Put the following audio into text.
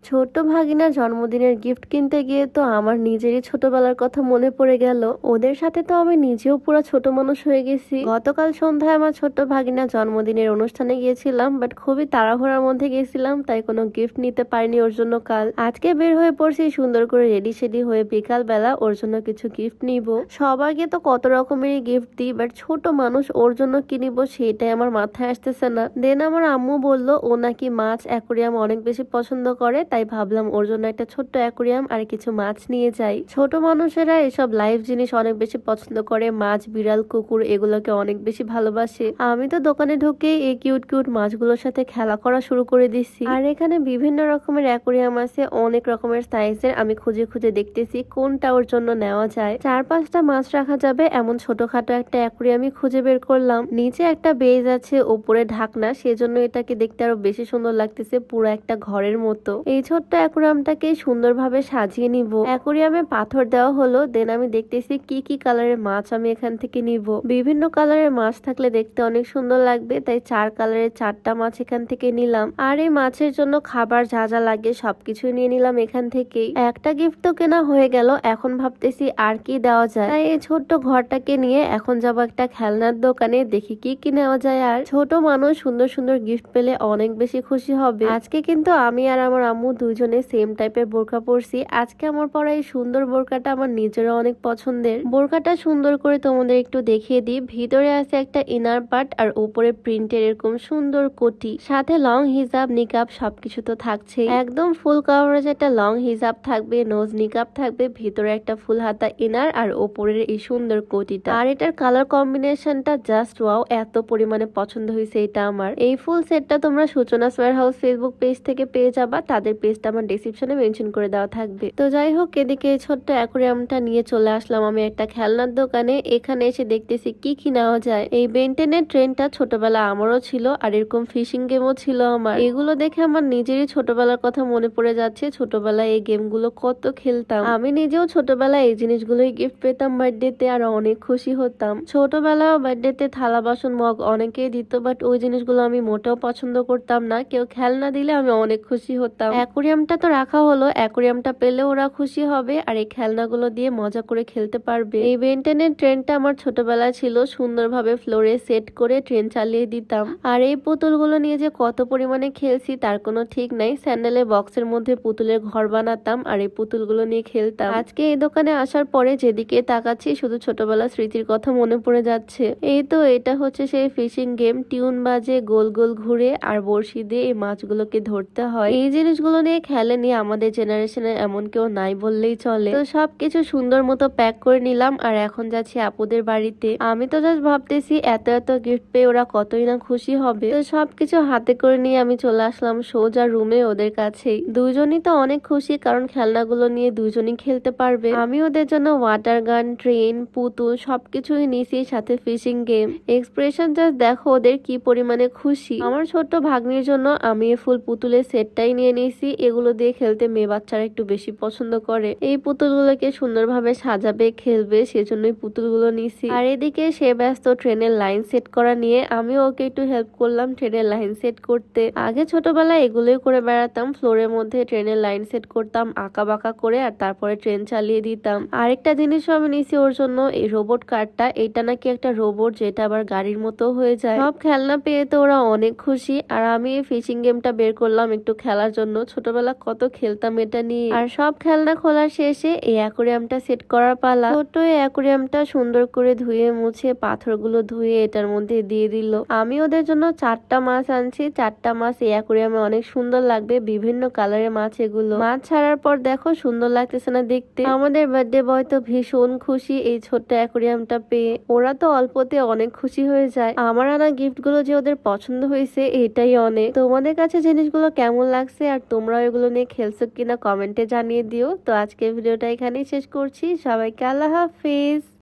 ছোট ভাগিনার জন্মদিনের গিফট কিনতে গিয়ে তো আমার নিজেরই ছোটবেলার কথা মনে পড়ে গেল। ওদের সাথে তো আমি নিজেও পুরো ছোট মানুষ হয়ে গেছি। গতকাল সন্ধ্যায় আমার ছোট্ট ভাগিনার জন্মদিনের অনুষ্ঠানে গিয়েছিলাম, বাট খুবই তাড়াহুড়ার মধ্যে গেছিলাম, তাই কোনো গিফট নিতে পারিনি ওর জন্য। কাল আজকে বের হয়ে পড়ছি সুন্দর করে রেডি সেডি হয়ে, বিকাল বেলা ওর জন্য কিছু গিফট নিব। সবাইকে তো কত রকমেরই গিফট দিই, বাট ছোট মানুষ, ওর জন্য কি নিব সেটাই আমার মাথায় আসতেছে না। দেন আমার আম্মু বলল ও নাকি মাছ অ্যাকোরিয়াম অনেক বেশি পছন্দ করে, তাই ভাবলাম ওর জন্য একটা ছোট্ট অ্যাকোরিয়াম আর কিছু মাছ নিয়ে যাই। ছোট মানুষেরা এসব লাইভ জিনিস অনেক বেশি পছন্দ করে, মাছ, বিড়াল, কুকুর এগুলোকে অনেক বেশি ভালোবাসে। আমি তো দোকানে ঢুকে এই কিউট কিউট মাছগুলোর সাথে খেলা করা শুরু করে দিচ্ছি। আর এখানে বিভিন্ন রকমের অ্যাকোরিয়াম আছে, অনেক রকমের সাইজের। আমি খুঁজে খুঁজে দেখতেছি কোনটা ওর জন্য নেওয়া যায়। 4-5টা মাছ রাখা যাবে এমন ছোটখাটো একটা অ্যাকোরিয়ামই খুঁজে বের করলাম। নিচে একটা বেজ আছে, উপরে ঢাকনা, সেজন্য এটাকে দেখতে আরো বেশি সুন্দর লাগতেছে, পুরো একটা ঘরের মতো। এই ছোট্ট অ্যাকোরিয়ামটাকে সুন্দরভাবে সাজিয়ে নিব। অ্যাকোরিয়ামে পাথর দেওয়া হলো। দেন আমি দেখতেছি কি কি কালারের মাছ আমি এখান থেকে নিব। বিভিন্ন কালারের মাছ থাকলে দেখতে অনেক সুন্দর লাগবে, তাই 4 কালারের 4টা মাছ এখান থেকে নিলাম। আর এই মাছের জন্য খাবার যা যা লাগে সবকিছু নিয়ে নিলাম এখান থেকেই। একটা গিফট তো কেনা হয়ে গেল, এখন ভাবতেছি আর কি দেওয়া যায়। তাই এই ছোট্ট ঘরটাকে নিয়ে এখন যাবো একটা খেলনার দোকানে, দেখি কি কি নেওয়া যায়। আর ছোট মানুষ সুন্দর সুন্দর গিফট পেলে অনেক বেশি খুশি হবে। আজকে কিন্তু আমি আর আমার আম্মু দুইজনে সেম টাইপের বোরকা পরছি। আজকে আমার পরা এই সুন্দর বোরকাটা আমার নিজেরও অনেক পছন্দের। বোরকাটা সুন্দর করে তোমাদের একটু দেখিয়ে দিই। ভিতরে আছে একটা ইনার পার্ট আর উপরে প্রিন্টের এরকম সুন্দর কোটি, সাথে লং হিজাব, নিকাব সবকিছু তো থাকছে। একদম ফুল কভারেজ একটা লং হিজাব থাকবে, নোজ নিকাব থাকবে, ভিতরে একটা ফুল হাতা ইনার আর উপরের এই সুন্দর কোটিটা। আর এটার কালার কম্বিনেশনটা জাস্ট ওয়াও, এত পরিমাণে পছন্দ হয়েছে এটা আমার। এই ফুল সেটটা তোমরা সূচনা ওয়্যার হাউস ফেসবুক পেজ থেকে পেয়ে যাবা, তাদের পেজটা আমার ডেসক্রিপশনে মেনশন করে দেওয়া থাকবে। তো যাই হোক, এদিকে ছোট্ট অ্যাকোরিয়ামটা নিয়ে চলে আসলাম আমি একটা খেলনার দোকানে। এখানে এসে দেখতেছি কি কি নেওয়া যায়। এই বেনটেনের ট্রেনটা ছোটবেলা আমারও ছিল, আর এরকম ফিশিং গেমও ছিল আমার। এগুলো দেখে আমার নিজেরই ছোটবেলার কথা মনে পড়ে যাচ্ছে। ছোটবেলায় এই গেমগুলো কত খেলতাম। আমি নিজেও ছোটবেলায় এই জিনিসগুলোই গিফট পেতাম বার্থডেতে, আর অনেক খুশি হতাম। ছোটবেলায় বার্থডেতে থালা বাসন মগ অনেকেই দিত, বাট ওই জিনিসগুলো আমি মোটেও পছন্দ করতাম না। কেউ খেলনা দিলে আমি অনেক খুশি হতাম। অ্যাকোরিয়ামটা তো রাখা হলো, অ্যাকোরিয়ামটা পেলে ওরা খুশি হবে আর এই খেলনাগুলো দিয়ে মজা করে খেলতে পারবে। এই বেনটেনের ট্রেনটা আমার ছোটবেলায় ছিল, সুন্দরভাবে ফ্লোরে সেট করে ট্রেন চালিয়ে দিতাম। আর এই পুতুলগুলো নিয়ে যে কত পরিমাণে খেলছি তার কোনো ঠিক নাই। স্যান্ডেলের বক্সের মধ্যে পুতুলের ঘর বানাতাম আর এই পুতুলগুলো নিয়ে খেলতাম। আজকে এই দোকানে আসার পরে যেদিকে তাকাচ্ছি শুধু ছোটবেলার স্মৃতির কথা মনে পড়ে যাচ্ছে। এই তো এটা হচ্ছে সেই ফিশিং গেম, টিউন বাজে, গোল গোল ঘুরে আর বড়শি দিয়ে এই মাছগুলোকে ধরতে হয়। এই জিনিসগুলো নিয়ে খেলেনি আমাদের জেনারেশনে এমন কেউ নাই বললেই চলে। তো সবকিছু সুন্দর মতো প্যাক করে নিলাম আর এখন যাচ্ছি আপুদের বাড়িতে। আমি তো জাস্ট ভাবতেছি এত এত গিফট পেয়ে ওরা কতই না খুশি হবে। তো সবকিছু হাতে করে নিয়ে আমি চলে আসলাম সোজা রুমে ওদের কাছেই। দুইজনই তো অনেক খুশি, কারণ খেলনাগুলো নিয়ে দুইজনই খেলতে পারবে। আমি ওদের জন্য ওয়াটার গান, ট্রেন, পুতুল সবকিছুই নিছি, সাথে ফিশিং গেম। এক্সপ্রেশন জাস্ট দেখো ওদের কি পরিমাণে খুশি। আমার ছোট্ট ভাগ্নির জন্য আমি এই ফুল পুতুলের সেটটাই নিয়ে নিয়েছি। এগুলো দিয়ে খেলতে মেয়ে বাচ্চারা একটু বেশি পছন্দ করে। এই পুতুলগুলোকে সুন্দরভাবে সাজাবে, খেলবে, সেজন্যই পুতুলগুলো নিয়েছি। আর এদিকে সে ব্যস্ত ট্রেনের লাইন সেট করা নিয়ে। আমিও ওকে একটু হেল্প করলাম ট্রেনের লাইন সেট করতে। আগে ছোটবেলায় এগুলোই করে বেড়াতাম, ফ্লোরের মধ্যে ট্রেনের লাইন সেট করতাম আঁকা বাঁকা করে, আর তারপরে ট্রেন চালিয়ে দিতাম। আরেকটা জিনিসও আমি নিয়েছি ওর জন্য, এই রোবট কারটা। এটা নাকি একটা রোবট যেটা আবার গাড়ির মতো হয়ে যায়। সব খেলনা পেয়ে তো ওরা অনেক খুশি। আর আমি এই ফিশিং গেমটা বের করলাম একটু খেলার জন্য, ছোটবেলা কত খেলতাম এটা নিয়ে। আর সব খেলনা খোলার শেষে এই অ্যাকোরিয়ামটা সেট করার পালা। ছোট এই অ্যাকোরিয়ামটা সুন্দর করে ধুয়ে মুছে পাথরগুলো ধুয়ে এটার মধ্যে দিয়ে দিল। আমি ওদের জন্য 4টা মাছ আনছি। 4টা মাছ এই অ্যাকোরিয়ামে অনেক সুন্দর লাগবে, বিভিন্ন কালারের মাছ এগুলো। মাছ ছাড়ার পর দেখো সুন্দর লাগতেছে না দেখতে? আমাদের বার্থডে বয় তো ভীষণ খুশি এই ছোট্ট অ্যাকোরিয়ামটা পেয়ে। ওরা তো অল্পতে অনেক খুশি হয়ে যায়। আমার আনা গিফট গুলো যে ওদের পছন্দ হয়েছে এটাই অনেক। তোমাদের কাছে জিনিসগুলো কেমন লাগছে আর তোমরা এগুলো নিয়ে খেলছো কিনা কমেন্টে জানিয়ে দিও। তো আজকের ভিডিওটা এখানেই শেষ করছি। সবাইকে আল্লাহ হাফিজ।